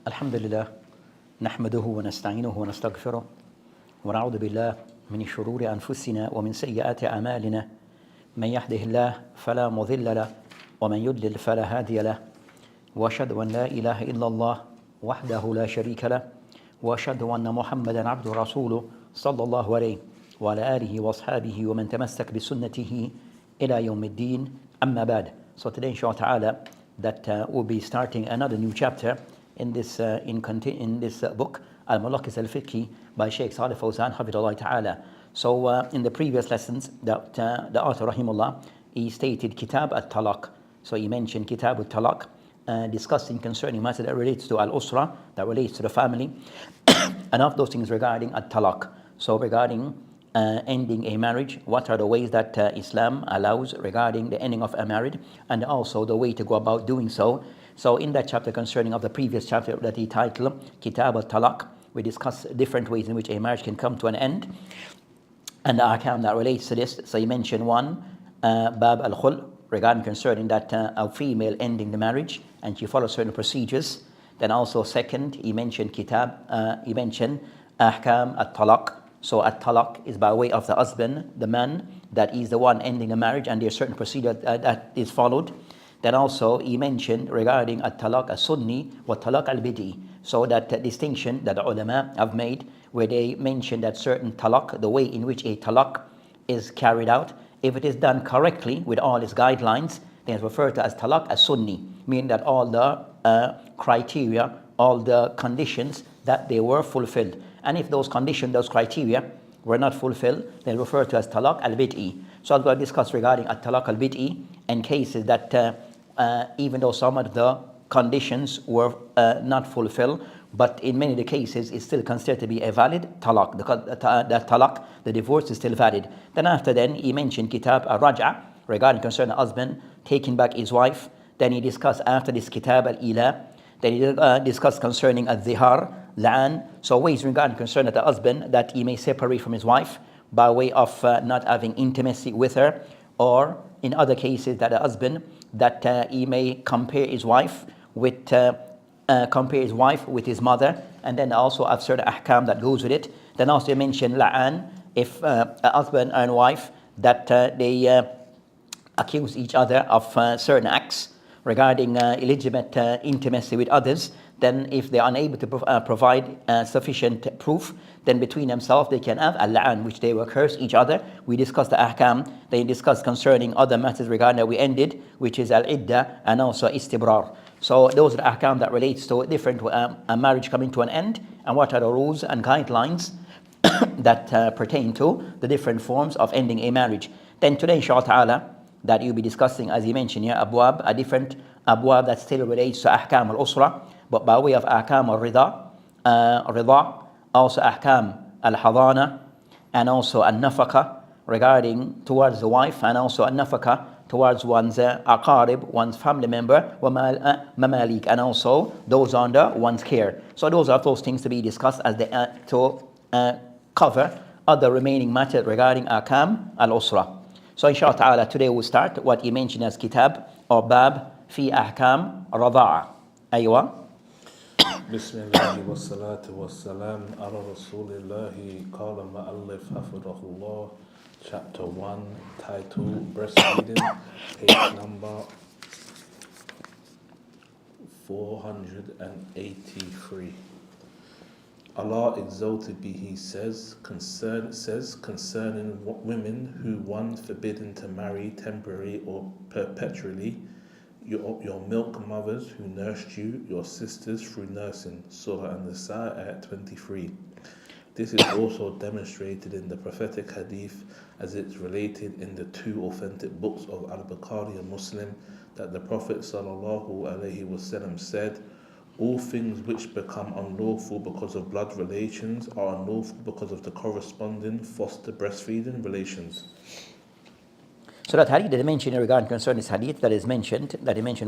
الحمد لله نحمده ونستعينه ونستغفره ونعوذ بالله من شرور أنفسنا ومن سيئات أعمالنا من يهده الله فلا مضل له ومن يضلل فلا هادي له وأشهد أن لا إله إلا الله وحده لا شريك له وأشهد أن محمدا عبده ورسوله صلى الله عليه وعلى آله وأصحابه ومن تمسك بسنته إلى يوم الدين أما بعد. So today inshallah ta'ala that we'll be starting another new chapter in this book Al-Mulakis Al-Fiqhi by Shaykh Salih Fawzan Hafidhullah Ta'ala. So in the previous lessons that the author Rahimullah, he stated Kitab At-Talaq. So he mentioned Kitab At-Talaq, discussing concerning matter that relates to Al-Usra, that relates to the family, and of those things regarding At-Talaq. So regarding ending a marriage, what are the ways that Islam allows regarding the ending of a marriage, and also the way to go about doing so. So in that chapter concerning of the previous chapter that he titled Kitab al-Talaq, we discuss different ways in which a marriage can come to an end and the ahkam that relates to this. So he mentioned one, Bab al-Khul, regarding concerning that a female ending the marriage and she follows certain procedures. Then also second, he mentioned ahkam al-Talaq. So at-talaq is by way of the husband, the man, that is the one ending a marriage, and there's certain procedure that is followed. Then also he mentioned regarding at-talaq as-sunni wa talaq al-bid'i. So that distinction that the ulama have made, where they mention that certain talaq, the way in which a talaq is carried out, if it is done correctly with all its guidelines, then it's referred to as talaq as-sunni, meaning that all the criteria, all the conditions, that they were fulfilled. And if those conditions, those criteria were not fulfilled, they refer to as talaq al-bid'i. So I'm going to discuss regarding talaq al-bid'i and cases that even though some of the conditions were not fulfilled, but in many of the cases it's still considered to be a valid talaq. The talaq, the divorce, is still valid. Then he mentioned kitab al-raj'a, regarding concerning the husband taking back his wife. Then he discussed after this kitab al-ila. Then he discussed concerning al-zihar, la'an, so ways regarding concerning the husband that he may separate from his wife by way of not having intimacy with her, or in other cases that the husband that he may compare his wife with his mother, and then also have certain ahkam that goes with it. Then also he mentioned la'an, if a husband and wife that they accuse each other of certain acts regarding illegitimate intimacy with others, then if they are unable to provide sufficient proof, then between themselves they can have al-la'an, which they will curse each other. We discussed the ahkam. They discussed concerning other matters regarding that we ended, which is al-idda and also istibrar. So those are the ahkam that relates to different a marriage coming to an end, and what are the rules and guidelines that pertain to the different forms of ending a marriage. Then today, inshallah ta'ala, that you'll be discussing, as he mentioned here, abwab, a different abwab that still relates to ahkam al-usra, but by way of ahkam al-rida, also ahkam al-hadana, and also al-nafaqa, regarding towards the wife, and also al-nafaqa towards one's aqarib, one's family member, wa mamalik, and also those under one's care. So those are those things to be discussed as to cover other remaining matters regarding ahkam al-usra. So inshallah ta'ala, today we'll start what he mentioned as kitab or bab fi ahkam rada'a. Aywa. Bismillah wa salatu wa salam ala rasulillahi qala ma'allif hafidhahullah. Chapter 1, title BreastFeeding, page number 483. Allah exalted be He says concerning women who one forbidden to marry temporarily or perpetually, your milk mothers who nursed you, your sisters through nursing. Surah An-Nisa, ayat 23. This is also demonstrated in the prophetic hadith as it's related in the two authentic books of Al-Bukhari and Muslim, that the Prophet ﷺ said, all things which become unlawful because of blood relations are unlawful because of the corresponding foster breastfeeding relations. So that hadith that he mentioned regarding concerning this hadith that he mentioned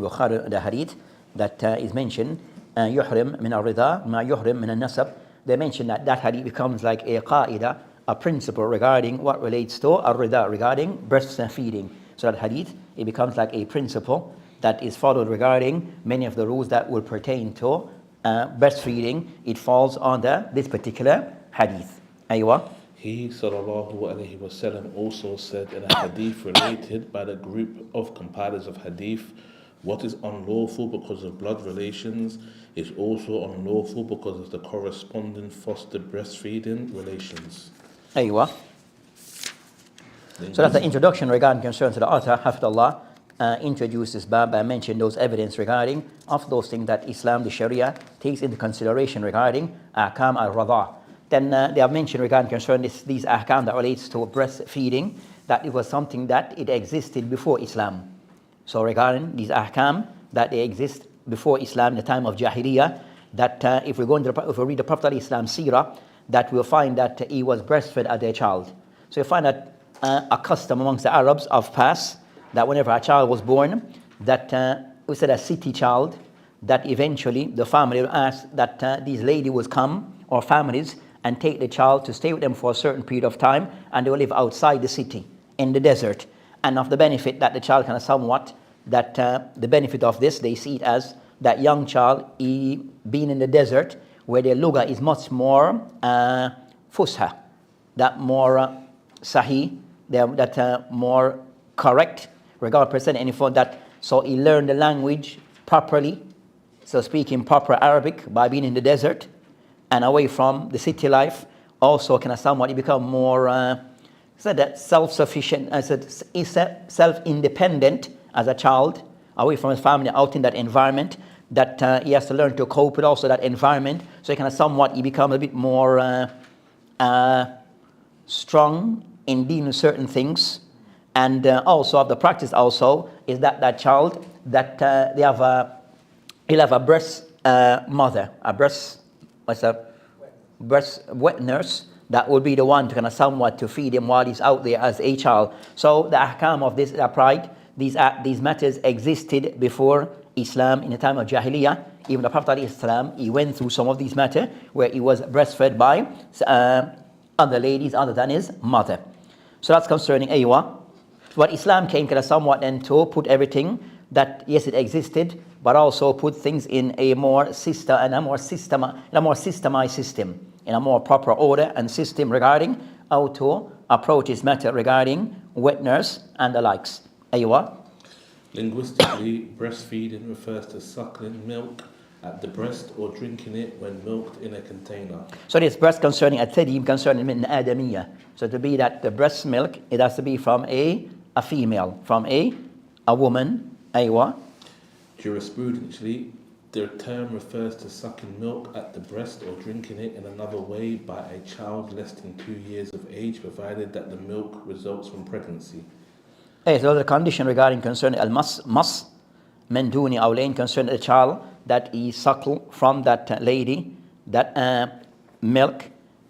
Bukhari, the hadith that is mentioned, yuhrim min al-rida ma yuhrim min al-nasab. They mentioned that hadith becomes like a qaida, a principle regarding what relates to al-rida, regarding breastfeeding. So that hadith, it becomes like a principle that is followed regarding many of the rules that will pertain to breastfeeding, it falls under this particular hadith. Aywa. He sallallahu alayhi wasallam also said in a hadith related by the group of compilers of hadith, what is unlawful because of blood relations is also unlawful because of the corresponding foster breastfeeding relations. Aywa. So that's the introduction regarding concern to the author, Hafidullah, introduced this bab and mentioned those evidence regarding of those things that Islam, the Sharia, takes into consideration regarding ahkam al-radha. Then they have mentioned regarding concern these ahkam that relates to breastfeeding, that it was something that it existed before Islam. So regarding these ahkam that they exist before Islam in the time of Jahiliyyah, that if we read the Prophet Islam Seerah, that we'll find that he was breastfed as a child. So you find that a custom amongst the Arabs of past, that whenever a child was born, that we said a city child, that eventually the family will ask that these ladies would come, or families, and take the child to stay with them for a certain period of time, and they will live outside the city, in the desert. And of the benefit that the child can somewhat, that the benefit of this, they see it as that young child, he being in the desert, where their lugha is much more fusha, that more sahih, that more correct, regard percent any for that. So he learned the language properly, so speaking proper Arabic by being in the desert and away from the city life. Also can somewhat become more self-sufficient, self-independent as a child, away from his family, out in that environment, that he has to learn to cope with also that environment. So he become a bit more strong in dealing with certain things. And also of the practice also is that child, that he'll have a breast mother, a breast wet nurse, that will be the one to somewhat to feed him while he's out there as a child. So the ahkam of this applied. These matters existed before Islam in the time of Jahiliyyah. Even the Prophet ﷺ, he went through some of these matters where he was breastfed by other ladies other than his mother. So that's concerning aywa. But Islam came somewhat then to put everything that yes, it existed, but also put things in a more systemized system, in a more proper order and system regarding how to approach this matter regarding wet nurse and the likes. Aywa. Linguistically, breastfeeding refers to suckling milk at the breast or drinking it when milked in a container. So this breast concerning at-tadim concerning min adamiyya. So to be that the breast milk, it has to be from a female, from a woman. Aywa. Jurisprudentially, the term refers to sucking milk at the breast or drinking it in another way by a child less than 2 years of age, provided that the milk results from pregnancy. So the condition regarding concerning al-mas min duni awlain, concerning the child that he suckle from that lady, that milk,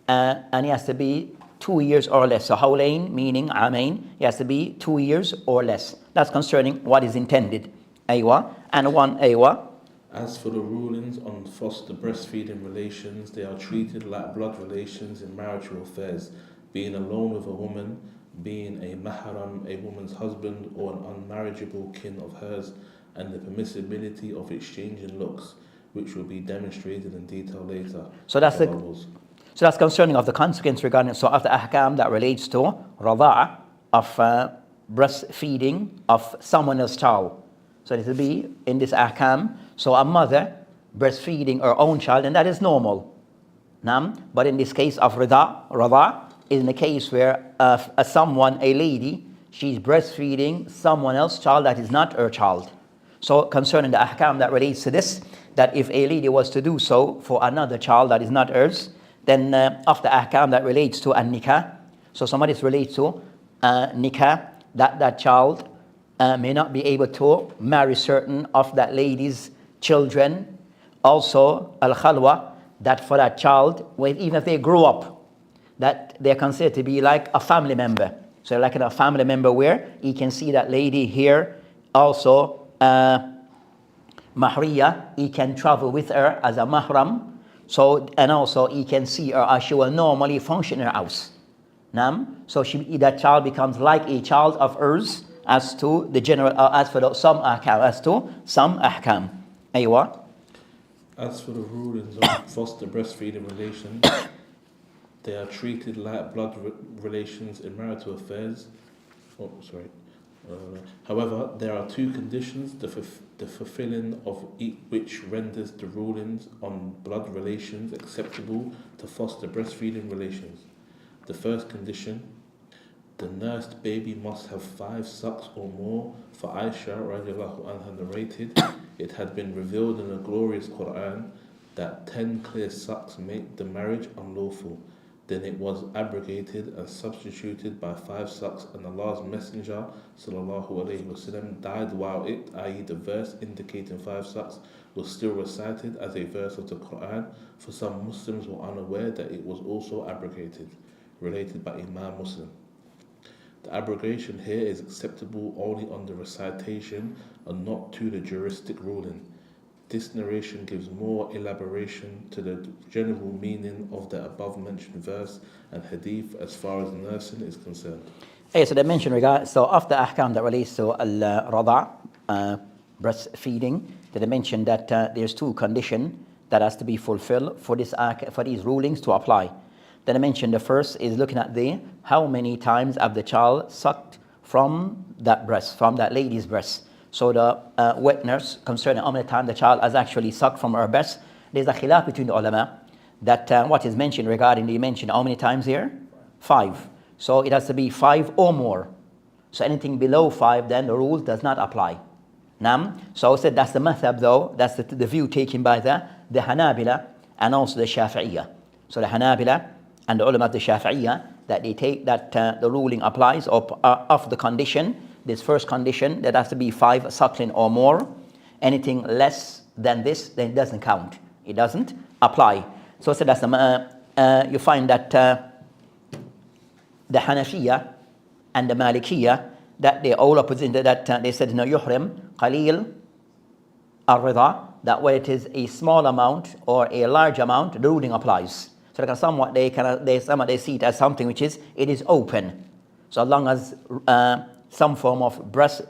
and he has to be 2 years or less. So hawlain meaning amain, he has to be 2 years or less. That's concerning what is intended. Aywa. And one aywa. As for the rulings on foster breastfeeding relations, they are treated like blood relations in marital affairs, being alone with a woman, being a mahram, a woman's husband, or an unmarriageable kin of hers, and the permissibility of exchanging looks, which will be demonstrated in detail later. So that's concerning of the consequence regarding, so of the ahkam that relates to radha'a, of breastfeeding of someone else's child. So it will be in this ahkam, so a mother breastfeeding her own child, and that is normal. But in this case of radha is in the case where a lady, she's breastfeeding someone else's child that is not her child. So concerning the ahkam that relates to this, that if a lady was to do so for another child that is not hers, then of the ahkam that relates to an-nikah, so somebody relates to nikah, that child may not be able to marry certain of that lady's children. Also al-khalwa, that for that child, even if they grow up, that they're considered to be like a family member. So like a family member where he can see that lady here. Also mahriya, he can travel with her as a mahram. So, and also he can see her as she will normally function in her house. So that child becomes like a child of hers as to the general, as for some ahkam, Aywa. As for the rulings on foster breastfeeding relations, they are treated like blood relations in marital affairs. Oh, sorry. However, there are two conditions, the fulfilling of which renders the rulings on blood relations acceptable to foster breastfeeding relations. The first condition, the nursed baby must have 5 sucks or more. For Aisha radiallahu anha narrated, it had been revealed in the glorious Quran that 10 clear sucks make the marriage unlawful. Then it was abrogated and substituted by 5 sucks, and Allah's Messenger sallallahu alaihi wasallam died while it, i.e. the verse indicating 5 sucks, was still recited as a verse of the Quran, for some Muslims were unaware that it was also abrogated, related by Imam Muslim. The abrogation here is acceptable only on the recitation and not to the juristic ruling. This narration gives more elaboration to the general meaning of the above-mentioned verse and hadith as far as nursing is concerned. So they mentioned so of the ahkam that relates to al-rada, breastfeeding, they mentioned that there's 2 conditions that has to be fulfilled for these rulings to apply. Then I mentioned the first is looking at how many times have the child sucked from that breast, from that lady's breast. So the wet nurse concerning how many times the child has actually sucked from her breast. There's a khilaf between the ulama that what is mentioned regarding the mention how many times here? 5. So it has to be 5 or more. So anything below 5, then the rule does not apply. So I said that's the madhab though, that's the view taken by the Hanabila and also the Shafi'iyah. So the Hanabila and the ulama of the Shafi'iyah, that they take that the ruling applies of the condition, this first condition, that has to be 5 suckling or more. Anything less than this, then it doesn't count. It doesn't apply. So that's the, you find that the Hanafiya and the Malikiya, that they all opposite that they said no yuhrim qalil al-rida, that where it is a small amount or a large amount, the ruling applies. So they see it as something which is open. So as long as some form of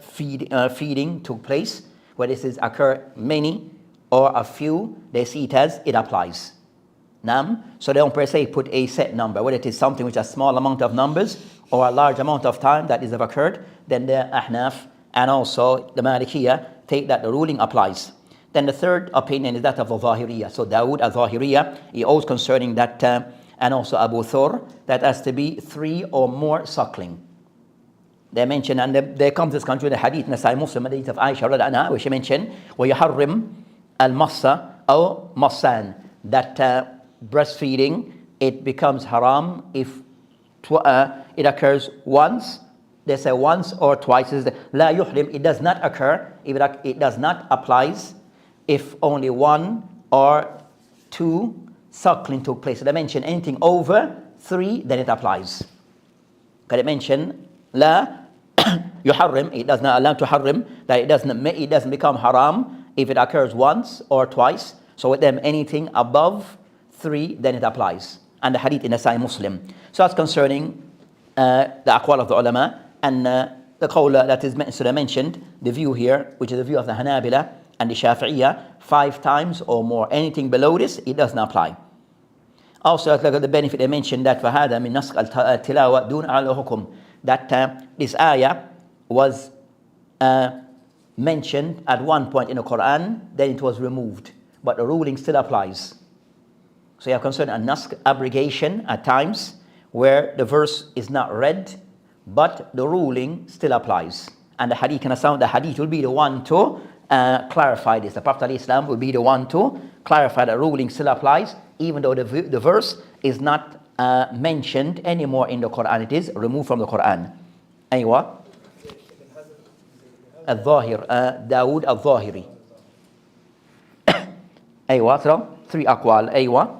feeding took place, whether this is occur many or a few, they see it as it applies. So they don't per se put a set number, whether it is something which is a small amount of numbers or a large amount of time that is have occurred, then the Ahnaf and also the Malikiya take that the ruling applies. Then the third opinion is that of the Zahiriyya. So Dawood al-Zahiriyya, he holds concerning that, and also Abu Thur, that has to be 3 or more suckling. They mention, and there comes this country, the hadith in the Sahih Muslim, the hadith of Aisha radiallahu anha, which she mentioned, وَيُحَرِّمْ الْمَصَّ أو مَصَّان, that breastfeeding, it becomes haram if it occurs once. They say once or twice. La yuhrim, it does not occur, if it does not applies if only 1 or 2 suckling took place. So they mention anything over 3, then it applies. Because they mention la yuharrim, it does not allow to harrim, that it doesn't become haram if it occurs once or twice. So with them, anything above 3, then it applies. And the hadith in the Sahih Muslim. So that's concerning the aqwal of the ulama and the qawla that is mentioned, the view here, which is the view of the Hanabila and the Shafi'iyah, 5 times or more. Anything below this, it does not apply. Also, look at the benefit they mentioned that فَهَذَا مِن نَسْخ التِّلَاوَةِ دُونَ عَلَى الْحُكُمِ, that this ayah was mentioned at one point in the Quran, then it was removed, but the ruling still applies. So you have concerned a naskh, abrogation at times where the verse is not read, but the ruling still applies. And the hadith the hadith will be the one to clarify this. The Prophet ﷺ will be the one to clarify that ruling still applies, even though the verse is not mentioned anymore in the Quran. It is removed from the Quran. Aywa. Al-Zahir, Dawood al-Zahiri. Aywa, so 3 aqwal. Aywa.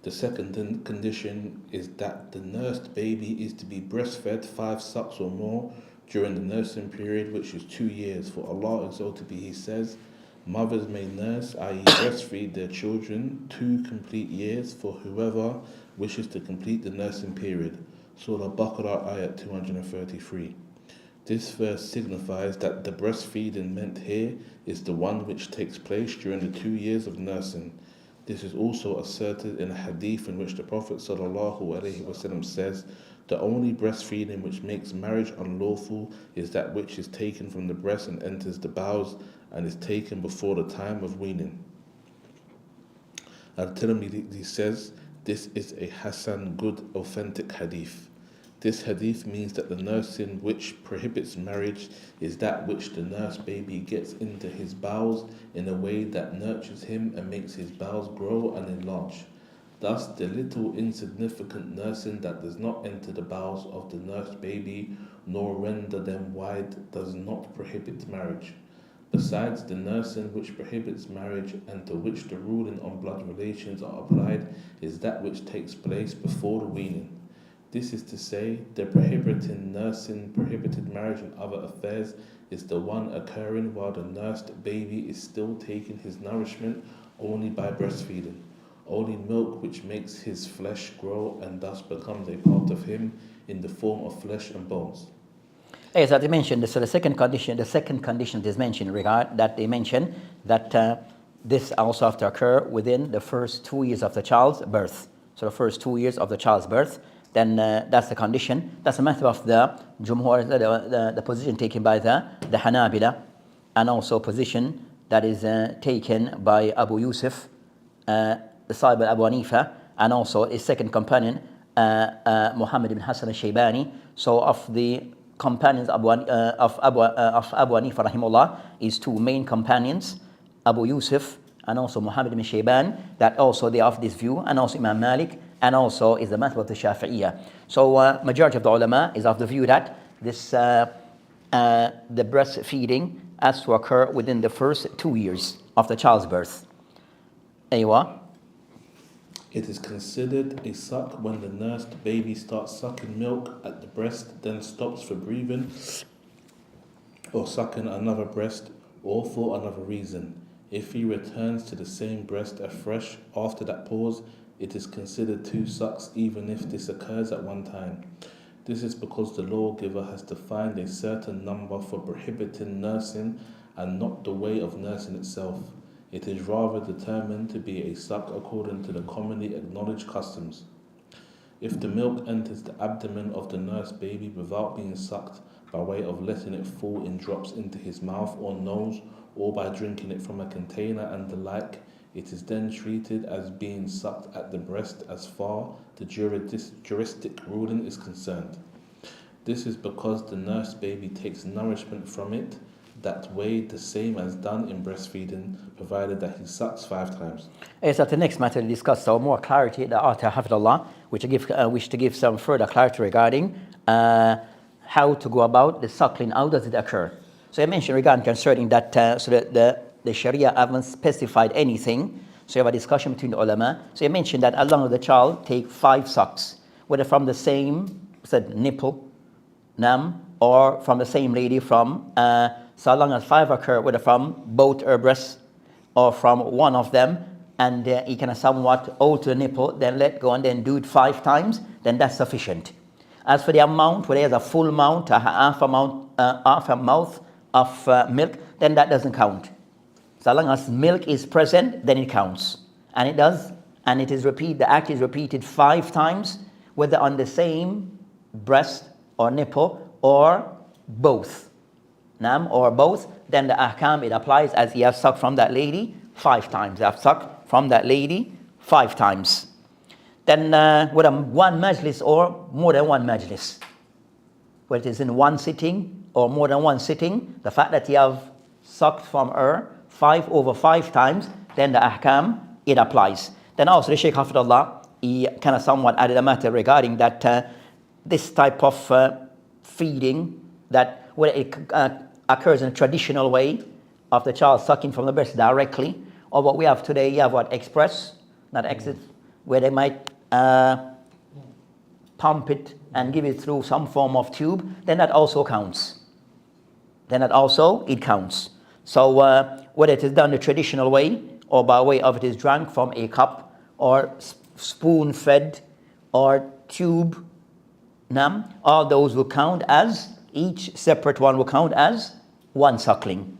The second condition is that the nursed baby is to be breastfed 5 sucks or more during the nursing period, which is 2 years. For Allah exalted be He says, mothers may nurse, i.e. breastfeed their children 2 complete years for whoever wishes to complete the nursing period. Surah Baqarah ayat 233. This verse signifies that the breastfeeding meant here is the one which takes place during the 2 years of nursing. This is also asserted in a hadith in which the Prophet ﷺ says, the only breastfeeding which makes marriage unlawful is that which is taken from the breast and enters the bowels and is taken before the time of weaning. Al-Tirmidhi says, this is a Hasan, good, authentic hadith. This hadith means that the nursing which prohibits marriage is that which the nursed baby gets into his bowels in a way that nurtures him and makes his bowels grow and enlarge. Thus, the little insignificant nursing that does not enter the bowels of the nursed baby nor render them wide does not prohibit marriage. Besides, the nursing which prohibits marriage and to which the ruling on blood relations are applied is that which takes place before the weaning. This is to say, the prohibited marriage and other affairs is the one occurring while the nursed baby is still taking his nourishment only by breastfeeding. Only milk which makes his flesh grow and thus becomes a part of him in the form of flesh and bones. As I mentioned, so the second condition is mentioned that they mention that this also have to occur within the first 2 years of the child's birth. So the first 2 years of the child's birth, then that's the condition. That's a matter of the Jumhur, the position taken by the Hanabila, and also position that is taken by Abu Yusuf, the Sahib Abu Hanifa, and also his second companion, Muhammad ibn Hassan al-Shaybani. So of the companions of Abu Hanifa rahimahullah is two main companions, Abu Yusuf and also Muhammad ibn Shayban, that also they are of this view, and also Imam Malik, and also is the madhab of the Shafi'iyah. So majority of the ulama is of the view that this the breastfeeding has to occur within the first 2 years of the child's birth. Aywa. It is considered a suck when the nursed baby starts sucking milk at the breast, then stops for breathing or sucking another breast or for another reason. If he returns to the same breast afresh after that pause, it is considered 2 sucks even if this occurs at one time. This is because the lawgiver has defined a certain number for prohibiting nursing and not the way of nursing itself. It is rather determined to be a suck according to the commonly acknowledged customs. If the milk enters the abdomen of the nursed baby without being sucked, by way of letting it fall in drops into his mouth or nose, or by drinking it from a container and the like, it is then treated as being sucked at the breast as far the juristic ruling is concerned. This is because the nursed baby takes nourishment from it that way the same as done in breastfeeding, provided that he sucks 5 times. Yes, at the next matter to discuss, so more clarity, the author Hafidullah, which wish to give some further clarity regarding how to go about the suckling, how does it occur. So I mentioned regarding concerning that, so that the Sharia haven't specified anything, so you have a discussion between the ulama. So you mentioned that as long as the child take 5 sucks, whether from the same nipple, or from the same lady from, so long as 5 occur, whether from both her breasts or from one of them, and he can somewhat alter the nipple, then let go and then do it 5 times, then that's sufficient. As for the amount, whether there's a full amount, half a mouth of milk, then that doesn't count. So long as milk is present, then it counts. And it does, and it is the act is repeated 5 times, whether on the same breast or nipple or both. Or both, then the ahkam, it applies as he has sucked from that lady 5 times. They have sucked from that lady 5 times. Then whether one majlis or more than one majlis, whether it is in one sitting or more than one sitting, the fact that you have sucked from her 5/5 times, then the ahkam, it applies. Then also the Shaykh Hafidullah, he kind of somewhat added a matter regarding that this type of feeding, that whether it occurs in a traditional way of the child sucking from the breast directly, or what we have today, you have what, express, not exit, where they might pump it and give it through some form of tube, then that also counts. It counts. So whether it is done the traditional way or by way of it is drank from a cup or spoon fed or tube, all those will count as each separate one will count as one suckling.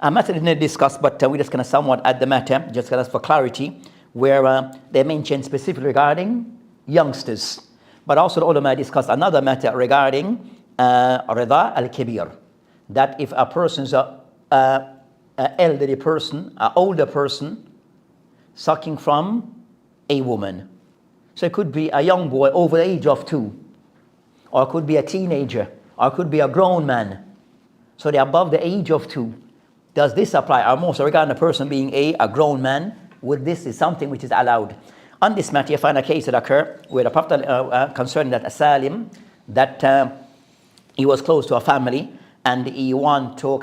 A matter is not discussed, but we're just going to somewhat add the matter, just for clarity, where they mention specifically regarding youngsters. But also the ulama discussed another matter regarding rida al-kibir, that if a person's an elderly person, an older person, sucking from a woman. So it could be a young boy over the age of 2, or it could be a teenager, or it could be a grown man. So they're above the age of 2. Does this apply? Or most regarding a person being a grown man, would this is something which is allowed? On this matter, you find a case that occurred where the Prophet concerning that a Salim, that he was close to a family, and he wanted to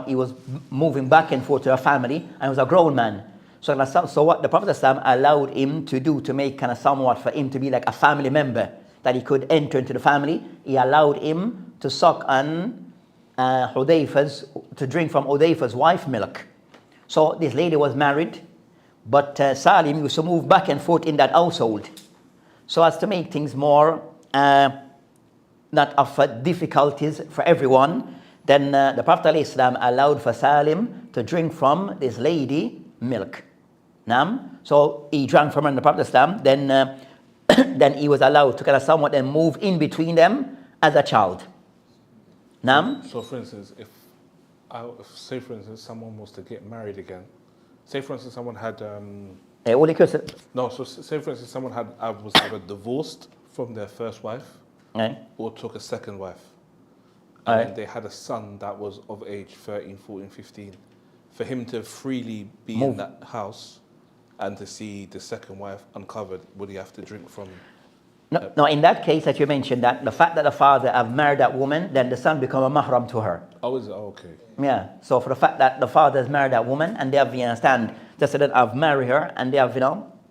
he was moving back and forth to a family, and he was a grown man. So what the Prophet allowed him to do to make somewhat for him to be like a family member, that he could enter into the family, he allowed him to suck on to drink from Hudayfa's wife milk. So this lady was married, but Salim used to move back and forth in that household, so as to make things more not of difficulties for everyone. Then the Prophet ﷺ allowed for Salim to drink from this lady milk. So he drank from her, and the Prophet ﷺ, then he was allowed to somewhat then move in between them as a child. So for instance, if say for instance someone was to get married again, say for instance someone had say for instance someone was either divorced from their first wife or took a second wife, and then they had a son that was of age 13, 14, 15. For him to freely be in that house and to see the second wife uncovered, would he have to drink from? No, in that case that you mentioned, that the fact that the father have married that woman, then the son become a mahram to her. Oh, is it? Oh, okay. Yeah. So for the fact that the father has married that woman, and they have, you understand, just so that I've married her, and they have,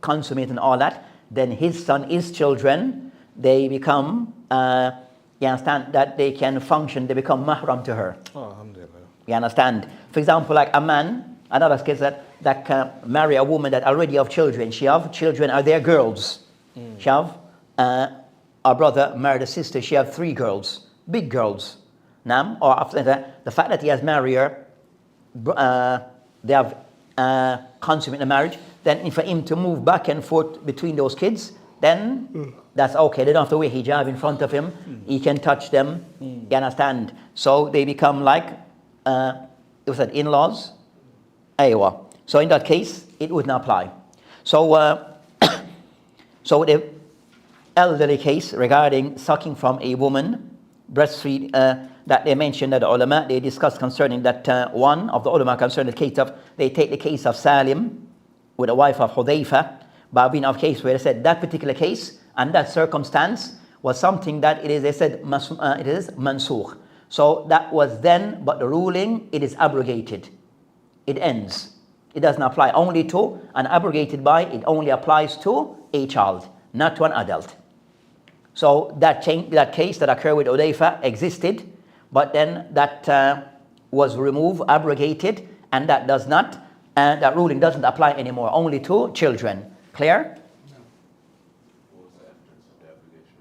consummated and all that, then his son, his children, they become, you understand, that they can function, they become mahram to her. Oh, alhamdulillah. You understand? For example, like a man, another case that can marry a woman that already have children. She have children, are their girls. She have our brother married a sister, she have 3 girls, big girls. Or after that, the fact that he has married her, they have consummated the marriage, then for him to move back and forth between those kids, then that's okay. They don't have to wear hijab in front of him. He can touch them. You understand? So they become like it was in-laws. Aywa. So in that case, it would not apply. So so the elderly case regarding sucking from a woman, breastfeed, that they mentioned that the ulama, they discussed concerning that one of the ulama concerning the case of, they take the case of Salim with the wife of Hudayfa, but being of case where they said that particular case and that circumstance was something that it is, they said, it is mansukh. So that was then, but the ruling, it is abrogated. It ends. It doesn't apply only to, and abrogated by, it only applies to a child, not to an adult. So that case that occurred with Hudayfa existed, but then that was removed, abrogated, and that does not, that ruling doesn't apply anymore, only to children. Clear? No. What was the evidence of the abrogation?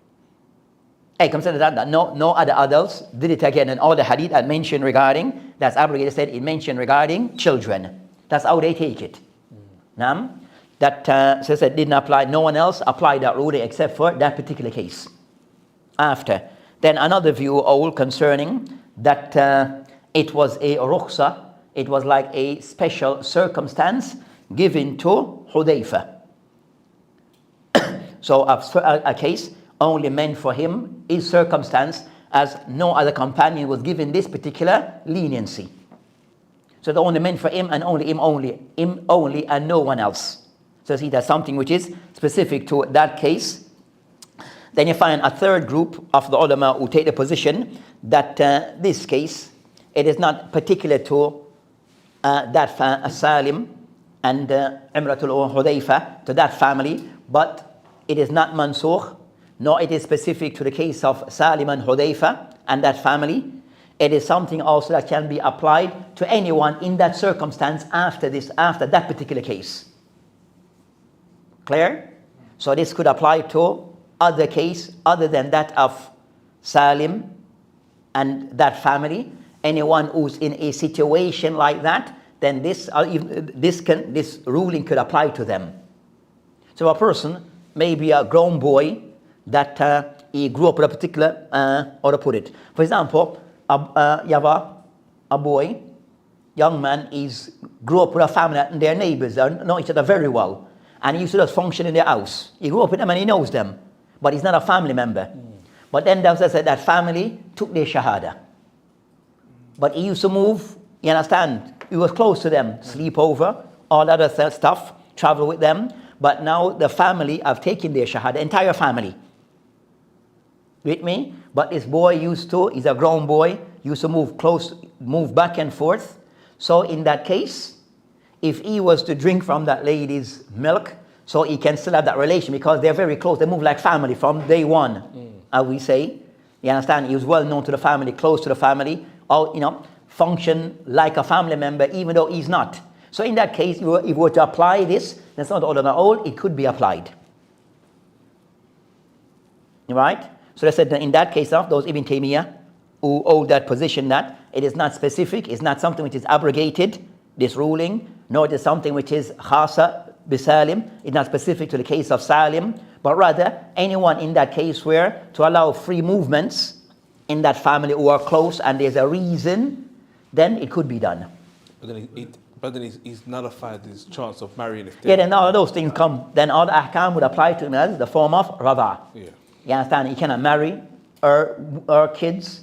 Hey, consider that no other adults did it again, and all the hadith I mentioned regarding that's abrogated said it mentioned regarding children. That's how they take it. That says it didn't apply. No one else applied that ruling except for that particular case. After, then another view all concerning that it was a rukhsa, it was like a special circumstance given to Hudayfa. So a case only meant for him is circumstance, as no other companion was given this particular leniency. So it only meant for him and only him only and no one else. So see, that's something which is specific to that case. Then you find a third group of the ulama who take the position that this case, it is not particular to that Salim and Imratul Hudayfa, to that family, but it is not mansukh, nor it is specific to the case of Salim and Hudayfa and that family. It is something also that can be applied to anyone in that circumstance after that particular case. Clear? So this could apply to other case other than that of Salim and that family, anyone who's in a situation like that, then this ruling could apply to them. So a person, maybe a grown boy, that he grew up with a particular, how to put it. For example, you have a boy, young man, grew up with a family and their neighbors, they know each other very well. And he used to just function in their house. He grew up with them and he knows them. But he's not a family member. But then that family took their shahada. But he used to move, you understand? He was close to them, sleep over, all other stuff, travel with them. But now the family have taken their shahada, entire family. With me? But this boy he's a grown boy, used to move back and forth. So in that case, if he was to drink from that lady's milk, so he can still have that relation because they're very close. They move like family from day one, as we say. You understand? He was well known to the family, close to the family, or, function like a family member, even though he's not. So in that case, if we were to apply this, that's not all on our own, it could be applied. Right? So they said that in that case, those Ibn Taymiyyah who hold that position that it is not specific, it's not something which is abrogated, this ruling, nor it is something which is khasa bisalim, it's not specific to the case of Salim, but rather anyone in that case where to allow free movements in that family who are close and there's a reason, then it could be done. But then he's nullified his chance of marrying if then all of those things come, then all the ahkam would apply to him as the form of rada. Yeah. You understand? He cannot marry her kids,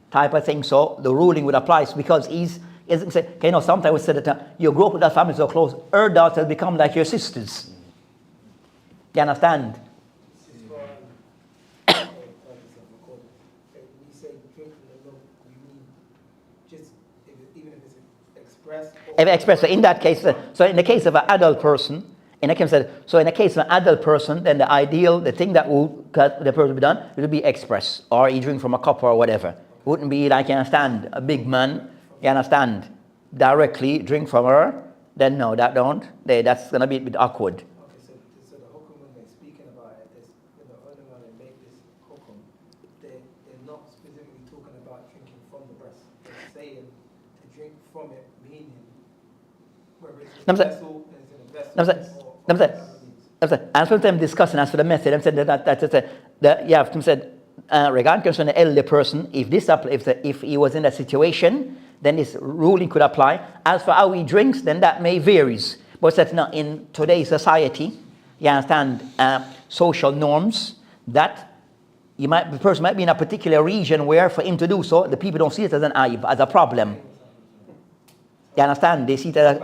type of thing. So the ruling would apply because sometimes we say that you grow up with that family so close, her daughters become like your sisters. You understand? If expressed, so in that case, so in the case of an adult person, in the case of an adult person, then the thing that the person be done, it would be express, or he drink from a cup or whatever. It wouldn't be like, you understand, a big man, you understand, directly drink from her, then no, that's going to be a bit awkward. Okay, so the hukum when they're speaking about it, when the ulama make this hukum, they're not specifically talking about drinking from the breast. They're saying to drink from it, meaning whether it's in a vessel, and sometimes discussing as for the method, I'm saying regarding concern the elderly person, if he was in that situation, then this ruling could apply. As for how he drinks, then that may varies. But that's not in today's society. You understand social norms that the person might be in a particular region where for him to do so, the people don't see it as an aib, as a problem. You understand? They see it as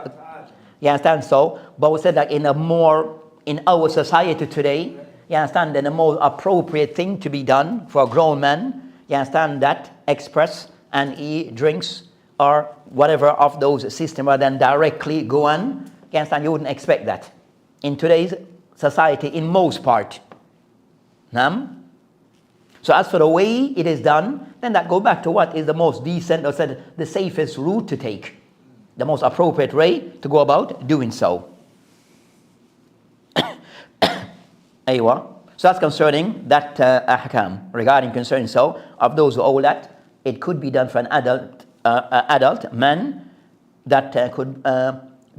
you understand? So, but we said that in our society today, you understand, then the most appropriate thing to be done for a grown man, you understand, that express and he drinks or whatever of those systems rather than directly go on. You understand? You wouldn't expect that in today's society in most part. So as for the way it is done, then that go back to what is the most decent or said the safest route to take. The most appropriate way to go about doing so. Aywa. So that's concerning that ahkam. Regarding concerning so of those who hold that, it could be done for an adult man that could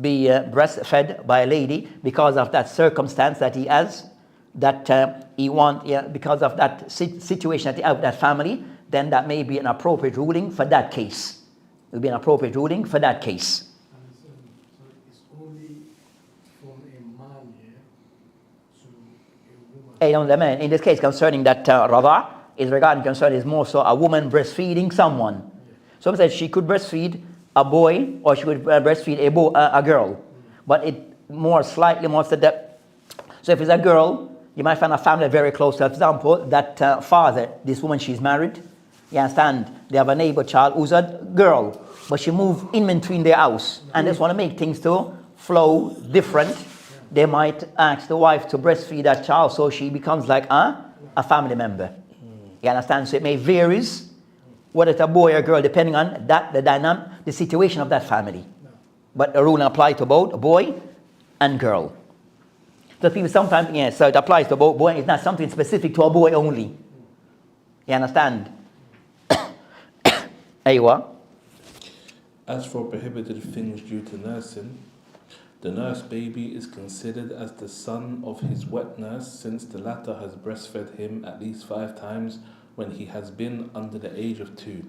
be breastfed by a lady because of that circumstance that he has, that because of that situation that he has with that family, then that may be an appropriate ruling for that case. It will be an appropriate ruling for that case. So it's only from a man here to a woman. In this case, concerning that rada, is regarding concerning is more so a woman breastfeeding someone. Yeah. So said she could breastfeed a boy or she could breastfeed a girl, but it slightly more said that. So if it's a girl, you might find a family very close. For example, that father, this woman, she's married. You understand? They have a neighbor child who's a girl, but she moved in between their house, and they just want to make things to flow different. They might ask the wife to breastfeed that child, so she becomes like a family member. You understand? So it may varies whether it's a boy or girl, depending on the dynamic, the situation of that family. But the ruling applies to both boy and girl. So people sometimes, so it applies to both boy. It's not something specific to a boy only. You understand? أيوة. As for prohibited things due to nursing, the nursed baby is considered as the son of his wet nurse, since the latter has breastfed him at least 5 times when he has been under the age of 2.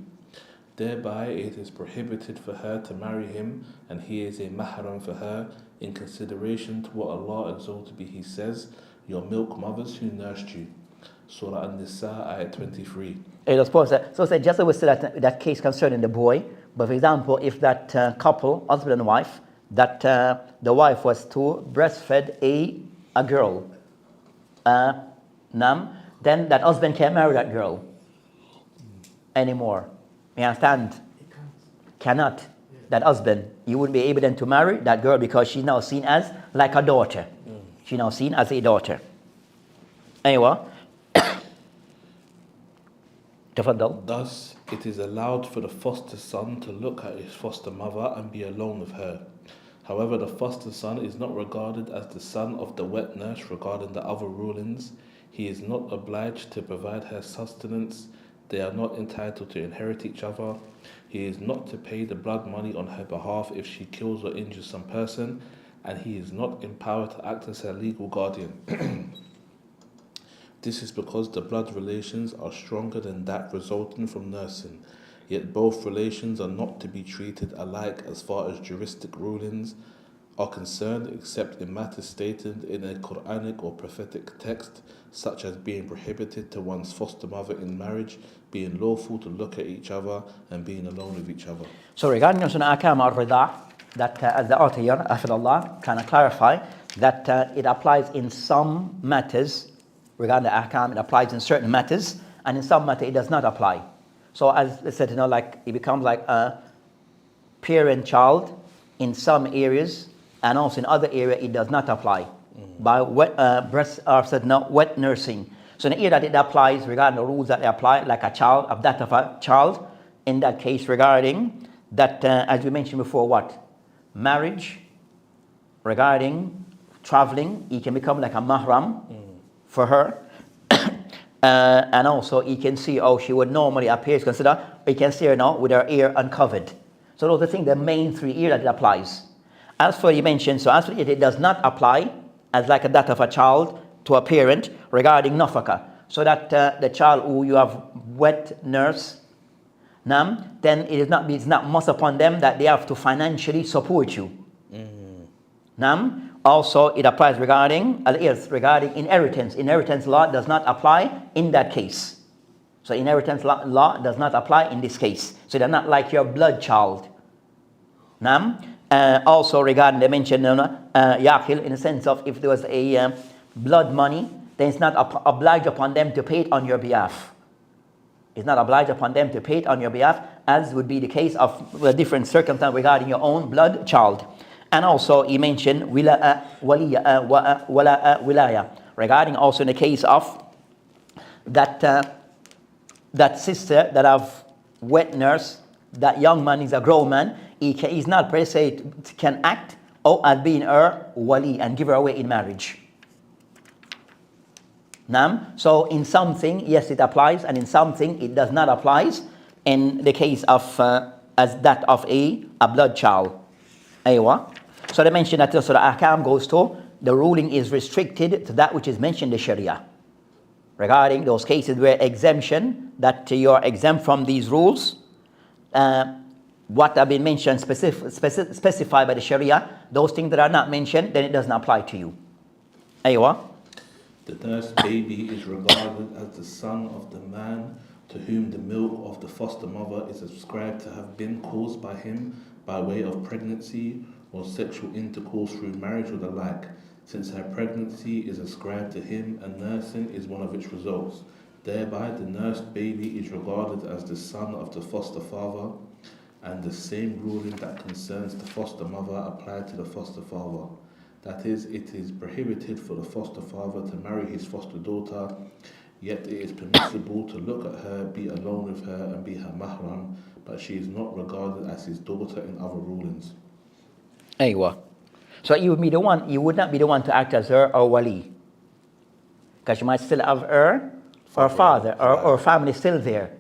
Thereby it is prohibited for her to marry him, and he is a mahram for her, in consideration to what Allah exalted be He says, your milk mothers who nursed you. Surah An-Nisa, ayat 23. So say just as that case concerning the boy, but for example, if that couple, husband and wife, that the wife was to breastfed a girl, then that husband can't marry that girl anymore. You understand? Cannot. That husband, you wouldn't be able then to marry that girl because she's now seen as like a daughter. She's now seen as a daughter. Anyway. Thus, it is allowed for the foster son to look at his foster mother and be alone with her. However, the foster son is not regarded as the son of the wet nurse regarding the other rulings. He is not obliged to provide her sustenance. They are not entitled to inherit each other. He is not to pay the blood money on her behalf if she kills or injures some person, and he is not empowered to act as her legal guardian. This is because the blood relations are stronger than that resulting from nursing, yet both relations are not to be treated alike as far as juristic rulings are concerned, except in matters stated in a Quranic or prophetic text, such as being prohibited to one's foster mother in marriage, being lawful to look at each other, and being alone with each other. So regarding Ahkam al-Rida, that as the author here, Afidullah, kind of clarify that it applies in some matters. Regarding the Ahkam, it applies in certain matters, and in some matters it does not apply. So as I said, like it becomes like a parent-child in some areas, and also in other areas it does not apply. By wet wet nursing. So in the area that it applies, regarding the rules that they apply, like a child, of that of a child, in that case regarding that, as we mentioned before, what? Marriage, regarding traveling, he can become like a mahram for her. And also he can see how she would normally appear, consider, he can see her now with her ear uncovered. So those are the things, the main 3 areas that it applies. As for you mentioned, so as for it does not apply as like a that of a child to a parent regarding nafaka. So that the child who you have wet nurse, then it's not must upon them that they have to financially support you. Also, it applies regarding regarding inheritance. Inheritance law does not apply in that case. So inheritance law does not apply in this case. So they're not like your blood child. Also regarding, they mentioned Yaqil, in the sense of if there was a blood money, then it's not obliged upon them to pay it on your behalf. It's not obliged upon them to pay it on your behalf, as would be the case of a different circumstance regarding your own blood child. And also he mentioned wilaya, regarding also in the case of that that sister that have wet nurse, that young man is a grown man, he's not per se can act or as being her wali and give her away in marriage. So in something, yes, it applies, and in something it does not apply, in the case of as that of a blood child. Aywa. So they mentioned that the ahkam goes to, the ruling is restricted to that which is mentioned in the Sharia. Regarding those cases where exemption, that you are exempt from these rules, what have been mentioned, specified by the Sharia, those things that are not mentioned, then it doesn't apply to you. Aywa. The nursed baby is regarded as the son of the man to whom the milk of the foster mother is ascribed to have been caused by him by way of pregnancy or sexual intercourse through marriage or the like, since her pregnancy is ascribed to him and nursing is one of its results. Thereby the nursed baby is regarded as the son of the foster father, and the same ruling that concerns the foster mother applied to the foster father. That is, it is prohibited for the foster father to marry his foster daughter, yet it is permissible to look at her, be alone with her, and be her mahram, but she is not regarded as his daughter in other rulings. Aywa. So you would be the one, you would not be the one to act as her or wali, because you might still have her or father or family still there.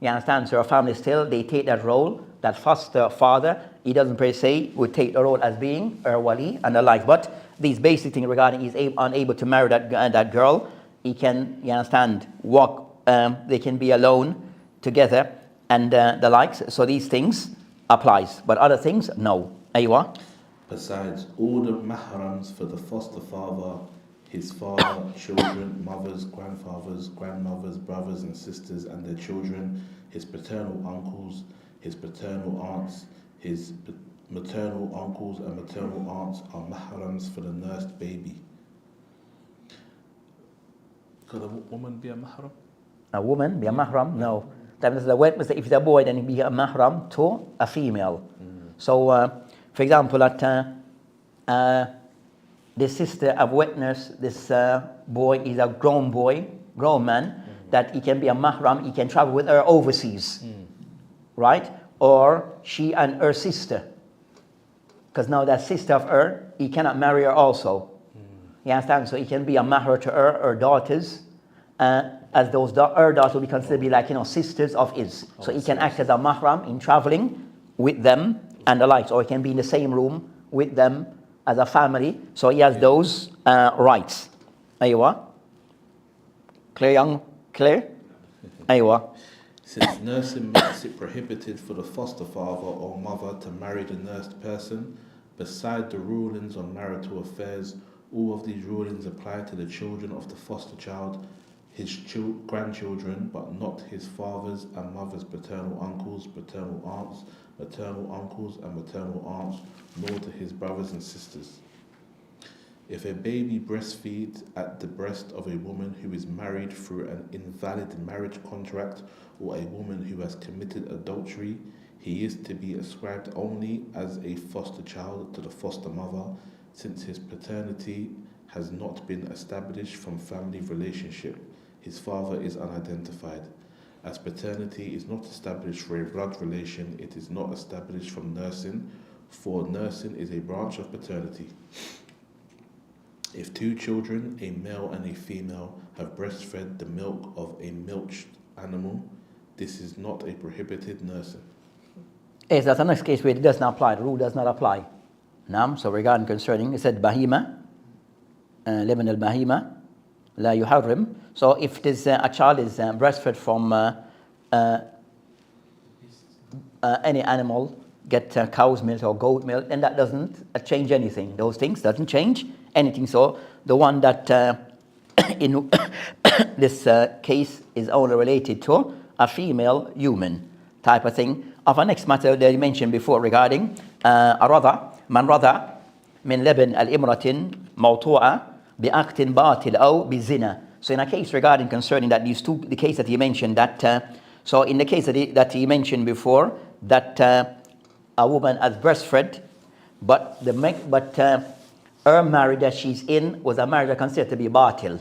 You understand? So a family still, they take that role. That foster father, he doesn't per se would take the role as being a wali and the like. But these basic things regarding he's unable to marry that girl, he can, you understand, walk, they can be alone together and the likes. So these things applies. But other things, no. Aywa. Besides, all the mahrams for the foster father, his father, children, mothers, grandfathers, grandmothers, brothers and sisters and their children, his paternal uncles, his paternal aunts, his maternal uncles and maternal aunts are mahrams for the nursed baby. Could a woman be a mahram? A woman be a mahram? No. That means if it's a boy, then he'd be a mahram to a female. So, for example, that the sister I've witnessed, this boy is a grown man, that he can be a mahram, he can travel with her overseas, right? Or she and her sister, because now that sister of her, he cannot marry her also. You understand? So he can be a mahram to her daughters, as those her daughters will be considered to be like, sisters of his. So he can act as a mahram in traveling with them and the likes, or he can be in the same room with them as a family. So he has those rights. Aywa. Clear, young? Clear? Aywa. Since nursing makes it prohibited for the foster father or mother to marry the nursed person, beside the rulings on marital affairs, all of these rulings apply to the children of the foster child, his grandchildren, but not his father's and mother's paternal uncles, paternal aunts, maternal uncles and maternal aunts, nor to his brothers and sisters. If a baby breastfeeds at the breast of a woman who is married through an invalid marriage contract or a woman who has committed adultery, he is to be ascribed only as a foster child to the foster mother, since his paternity has not been established from family relationship. His father is unidentified. As paternity is not established for a blood relation, it is not established from nursing, for nursing is a branch of paternity. If two children, a male and a female, have breastfed the milk of a milched animal, this is not a prohibited nursing. Yes, that's the next case where it does not apply. The rule does not apply. So regarding concerning, it said bahima, leban al-bahima, la yuharrim. So if it is a child is breastfed from any animal, get cow's milk or goat milk, then that doesn't change anything. Those things doesn't change anything. So the one that in this case is only related to a female human type of thing. Of our next matter that you mentioned before regarding الرضع من رضع من لبن الإمرة موطوعة بأقت باطل أو بالزنا. So in a case regarding concerning that these two, the case that he mentioned that, so in the case that he mentioned before that a woman has breastfed, but her marriage that she's in was a marriage that considered to be batil.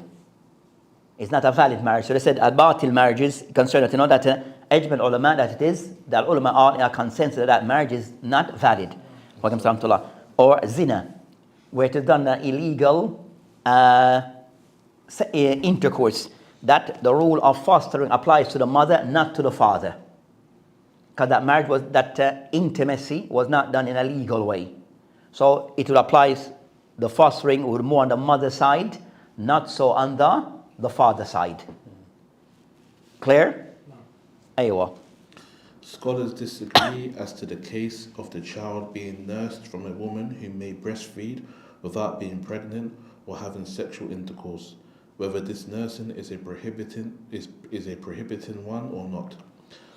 It's not a valid marriage. So they said al-batil marriages concerned that ijma ulama that it is that ulama are consensus that marriage is not valid. Or zina, where it is done illegal intercourse, that the rule of fostering applies to the mother, not to the father, because that marriage was that intimacy was not done in a legal way. So it will apply the fostering would more on the mother side, not so on the father side. Clear? Aywa. Scholars disagree as to the case of the child being nursed from a woman who may breastfeed without being pregnant or having sexual intercourse, whether this nursing is a prohibiting one or not.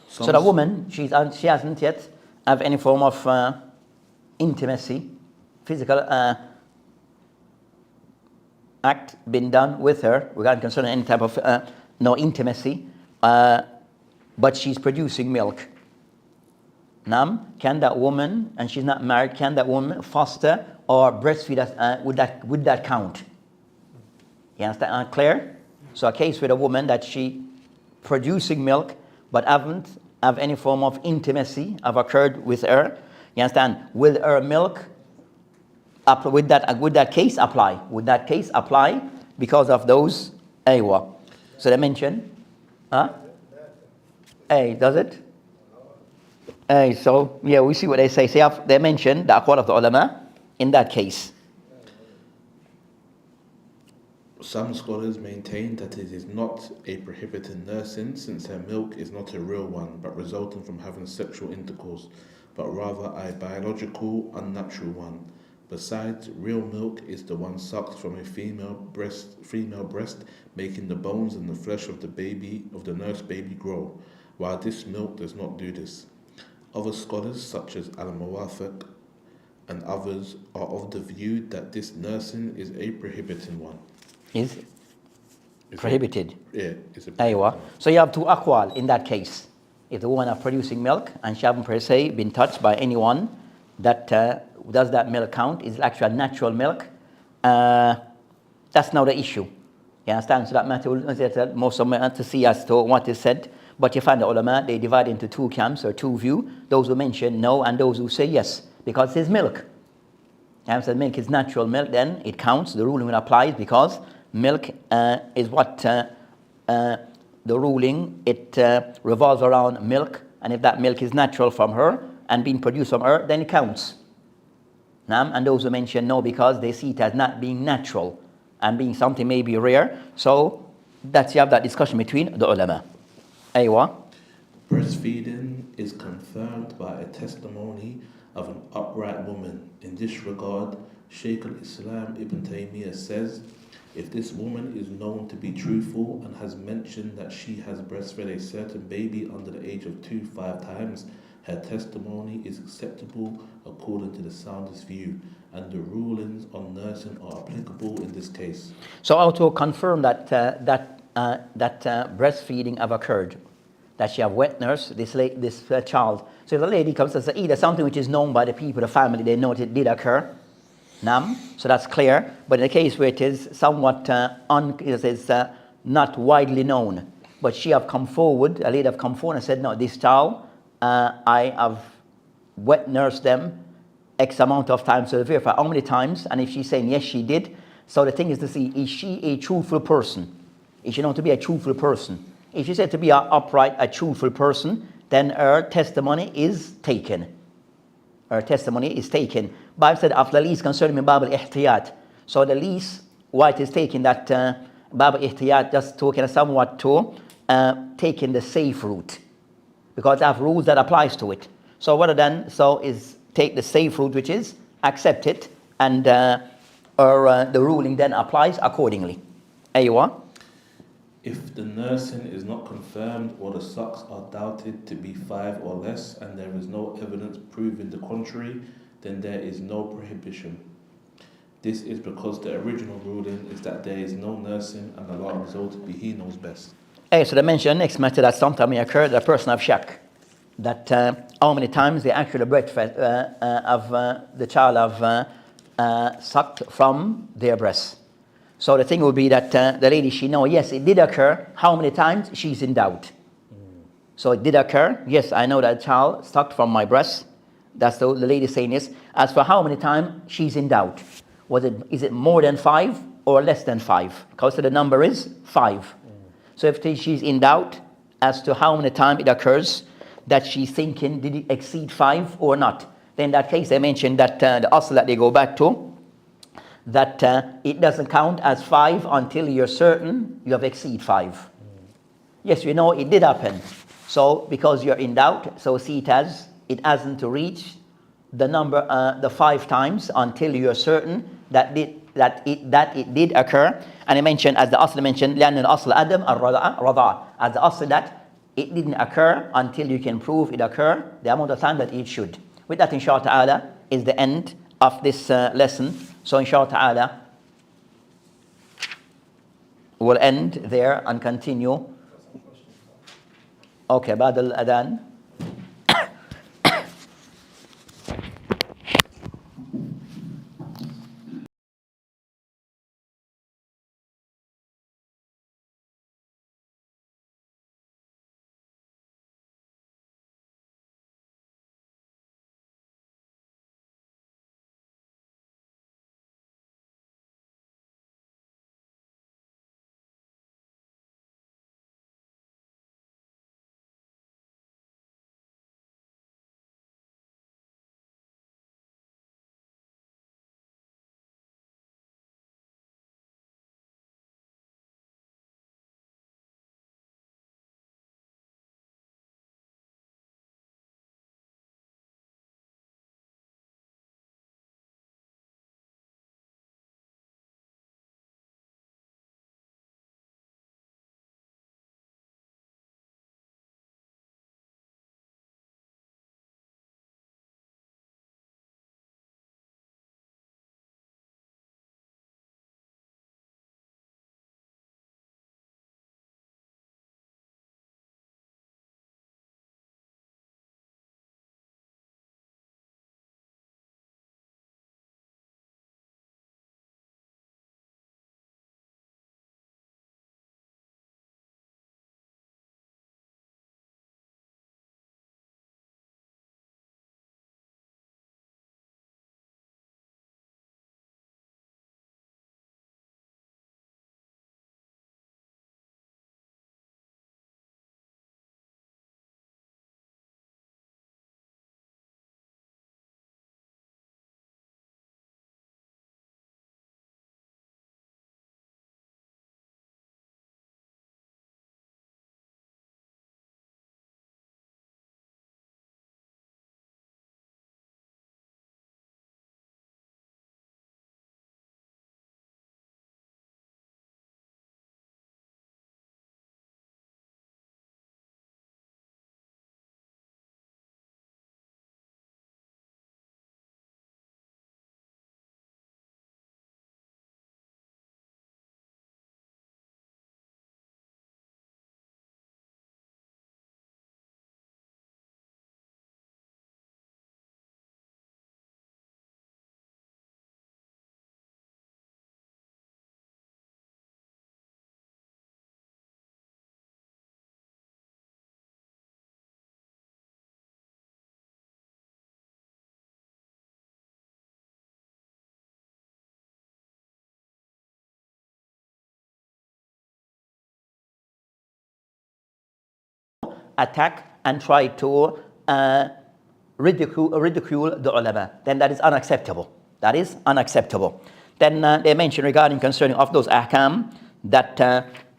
So the woman, she hasn't yet have any form of intimacy, physical act been done with her regarding concerning any type of no intimacy, but she's producing milk. Can that woman, and she's not married, can that woman foster or breastfeed us? Would that count? You understand? Clear? So a case with a woman that she producing milk but haven't have any form of intimacy have occurred with her. You understand? Will her milk would that case apply? Would that case apply because of those aywa? So they mentioned, huh? Hey, does it? Hey, so yeah, we see what they say. They mention the aqwal of the ulama in that case. Some scholars maintain that it is not a prohibited nursing since her milk is not a real one but resulting from having sexual intercourse, but rather a biological, unnatural one. Besides, real milk is the one sucked from a female breast, making the bones and the flesh of the nurse baby grow, while this milk does not do this. Other scholars, such as Al-Muwafiq and others, are of the view that this nursing is a prohibited one. Is It's prohibited. It's a Aywa. So you have two aqwal in that case. If the woman are producing milk and she haven't per se been touched by anyone, that does that milk count? Is it actual natural milk? That's not the issue. You understand? So that matter will most of them to see as to what is said. But you find the ulama, they divide into two camps or two views. Those who mention no and those who say yes, because it's milk. And so milk is natural milk, then it counts. The ruling will apply because milk is what the ruling, it revolves around milk. And if that milk is natural from her and being produced from her, then it counts. And those who mention no because they see it as not being natural and being something maybe rare. So that's you have that discussion between the ulama. Aywa. Breastfeeding is confirmed by a testimony of an upright woman. In this regard, Shaykh al-Islam Ibn Taymiyyah says, if this woman is known to be truthful and has mentioned that she has breastfed a certain baby under the age of 2 5 times, her testimony is acceptable according to the soundest view, and the rulings on nursing are applicable in this case. So how to confirm that breastfeeding have occurred, that she have wet nurse this child. So if the lady comes and says either something which is known by the people, the family, they know it did occur. So that's clear. But in the case where it is somewhat not widely known, but she have come forward, a lady have come forward and said, no, this child, I have wet nursed them X amount of times to verify how many times, and if she's saying yes, she did. So the thing is to see, is she a truthful person? Is she known to be a truthful person? If she said to be an upright, a truthful person, then her testimony is taken. Her testimony is taken. Bible said, after the least concerning me, Bab al-Ihtiyat. So the least, why it is taken that Bab al-Ihtiyat, just talking somewhat to taking the safe route. Because I have rules that applies to it. So what then, is take the safe route, which is accept it, and the ruling then applies accordingly. Aywa. If the nursing is not confirmed or the sucks are doubted to be 5 or less and there is no evidence proving the contrary, then there is no prohibition. This is because the original ruling is that there is no nursing and Allah resulted be He knows best. So they mention next matter that sometimes may occur that a person have shak, that how many times they actually breastfed the child have sucked from their breast. So the thing would be that the lady, she know, yes, it did occur. How many times? She's in doubt. So it did occur. Yes, I know that child sucked from my breast. That's the lady saying this. As for how many times, she's in doubt. Is it more than 5 or less than 5? Because the number is 5. So if she's in doubt as to how many times it occurs, that she's thinking, did it exceed 5 or not? Then in that case, they mentioned that the asl that they go back to, that it doesn't count as 5 until you're certain you have exceed 5. Yes, you know it did happen. So because you're in doubt, so see it as it hasn't reached the number, the 5 times until you're certain that it did occur. And I mentioned, as the asl mentioned, لأن الأصل عدم الرضاعة, as the asl that it didn't occur until you can prove it occurred the amount of time that it should. With that, inshallah ta'ala, is the end of this lesson. So inshallah ta'ala, we'll end there and continue. Okay, بعد الأذان. attack and try to ridicule the ulama, then that is unacceptable. That is unacceptable. Then they mention regarding concerning of those ahkam that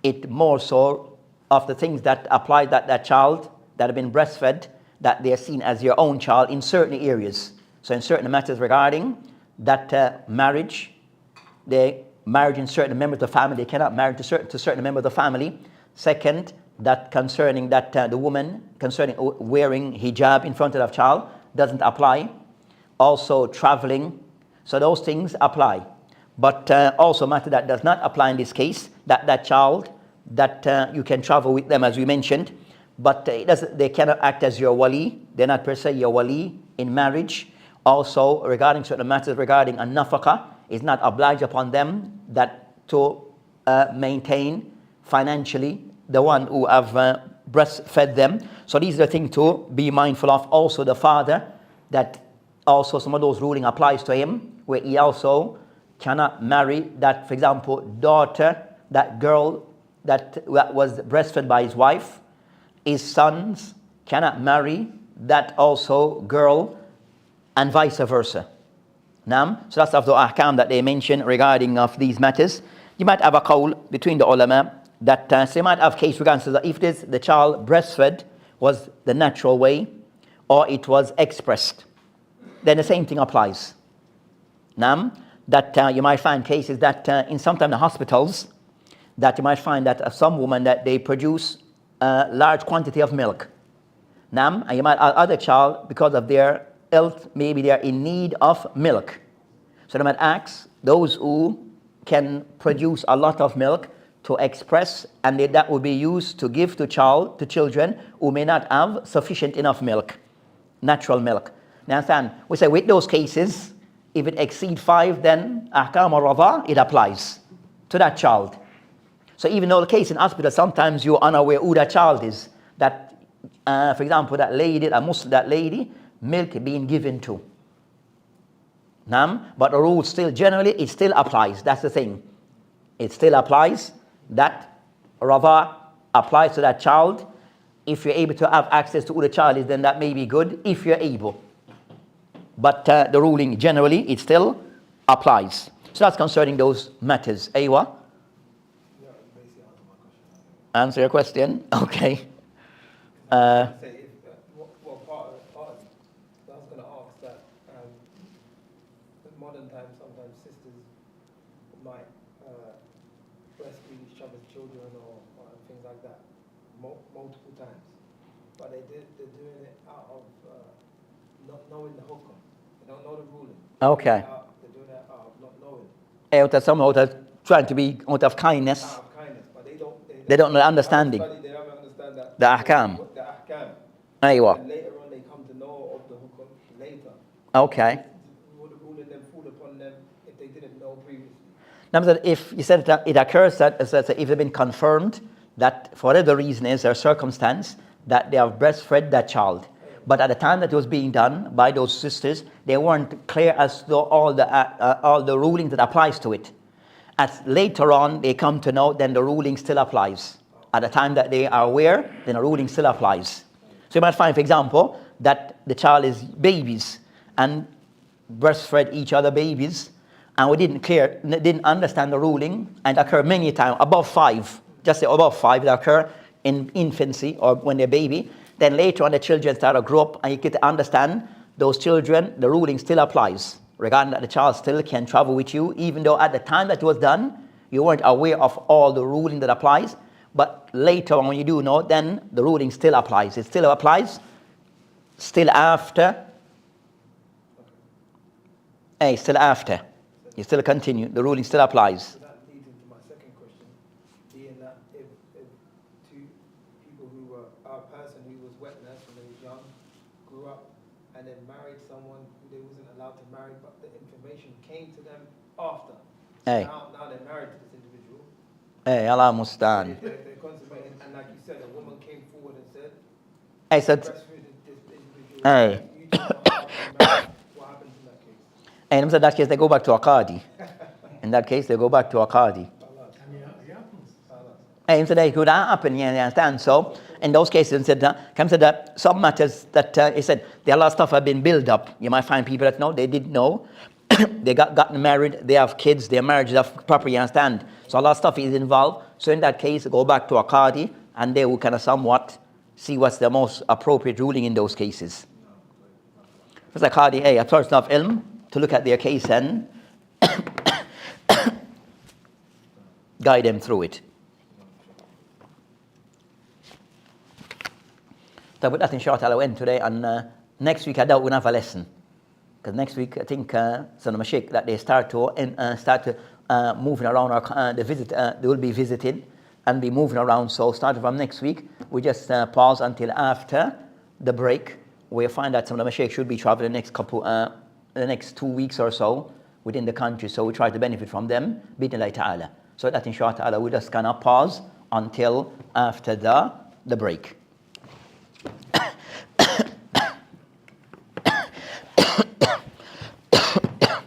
it more so of the things that apply that child that have been breastfed, that they are seen as your own child in certain areas. So in certain matters regarding that marriage, they marriage in certain members of the family, they cannot marry to certain members of the family. Second, that concerning that the woman concerning wearing hijab in front of the child doesn't apply. Also traveling, so those things apply. But also matter that does not apply in this case, that child, that you can travel with them as we mentioned, but they cannot act as your wali, they're not per se your wali in marriage. Also regarding certain matters regarding an-nafaqah, is not obliged upon them that to maintain financially the one who have breastfed them. So these are the things to be mindful of. Also the father, that also some of those ruling applies to him, where he also cannot marry that, for example, daughter, that girl that was breastfed by his wife. His sons cannot marry that also girl, and vice versa. So that's of the ahkam that they mention regarding of these matters. You might have a qawl between the ulama that so you might have case regarding that if the child breastfed was the natural way or it was expressed, then the same thing applies. That you might find cases that in sometimes the hospitals that you might find that some women that they produce a large quantity of milk. And you might have other child because of their health, maybe they are in need of milk. So they might ask those who can produce a lot of milk to express, and that will be used to give to children who may not have sufficient enough milk, natural milk. You understand? We say with those cases, if it exceeds 5, then ahkam al-radha, it applies to that child. So even though the case in hospital, sometimes you're unaware who that child is. That, for example, that lady, milk being given to. But the rule still, generally, it still applies. That's the thing. It still applies. That radha applies to that child. If you're able to have access to who the child is, then that may be good, if you're able. But the ruling, generally, it still applies. So that's concerning those matters. Aywa? Yeah, basically answer my question. Answer your question? Okay. Say if, well, part of I was going to ask that in modern times, sometimes sisters might breastfeed each other's children or things like that multiple times, but they're doing it out of not knowing the hukum. They don't know the ruling. Okay. They're doing it out of not knowing. Out of somehow trying to be out of kindness. Out of kindness, but They don't know the understanding. They don't understand that. The ahkam. The ahkam. Aywa. And later on, they come to know of the hukum later. Okay. Would the ruling then fall upon them if they didn't know previously? Now, if you said that it occurs that if they've been confirmed that for whatever reason is their circumstance that they have breastfed that child, but at the time that it was being done by those sisters, they weren't clear as to all the rulings that applies to it. As later on they come to know, then the ruling still applies. At the time that they are aware, then the ruling still applies. So you might find, for example, that the child is babies and breastfed each other babies, and we didn't understand the ruling, and occur many times, above 5, just say above 5, that occur in infancy or when they're baby. Then later on the children start to grow up and you get to understand those children, the ruling still applies, regarding that the child still can travel with you, even though at the time that it was done, you weren't aware of all the ruling that applies. But later on when you do know, then the ruling still applies. It still applies, still after. Still after. You still continue, the ruling still applies. So that leads into my second question, being that if two people who were, a person who was wet nurse when they was young, grew up and then married someone who they wasn't allowed to marry, but the information came to them after. Now they're married to this individual. Allah mustaan. They're consummating, and like you said, a woman came forward and said, breastfeeding this individual. You just not allowed to marry. What happens in that case? And in that case, they go back to a qadi. In that case, they go back to a qadi. And so that could happen, you understand? So in those cases, said comes to that some matters that he said there are a lot of stuff have been built up. You might find people that know they didn't know. They gotten married, they have kids, their marriages have properly, you understand. So a lot of stuff is involved. So in that case, go back to a qadi and they will kind of somewhat see what's the most appropriate ruling in those cases. It's like qadi, a person of ilm, to look at their case and guide them through it. So with that, inshallah, I'll end today. And next week, I doubt we'll have a lesson. Because next week, I think some of the mashayikh that they start to moving around, they will be visiting and be moving around. So starting from next week, we just pause until after the break. We'll find that some of the mashayikh should be traveling the next 2 weeks or so within the country. So we try to benefit from them, bidnillahi ta'ala. So that inshallah ta'ala, we just kind of pause until after the break.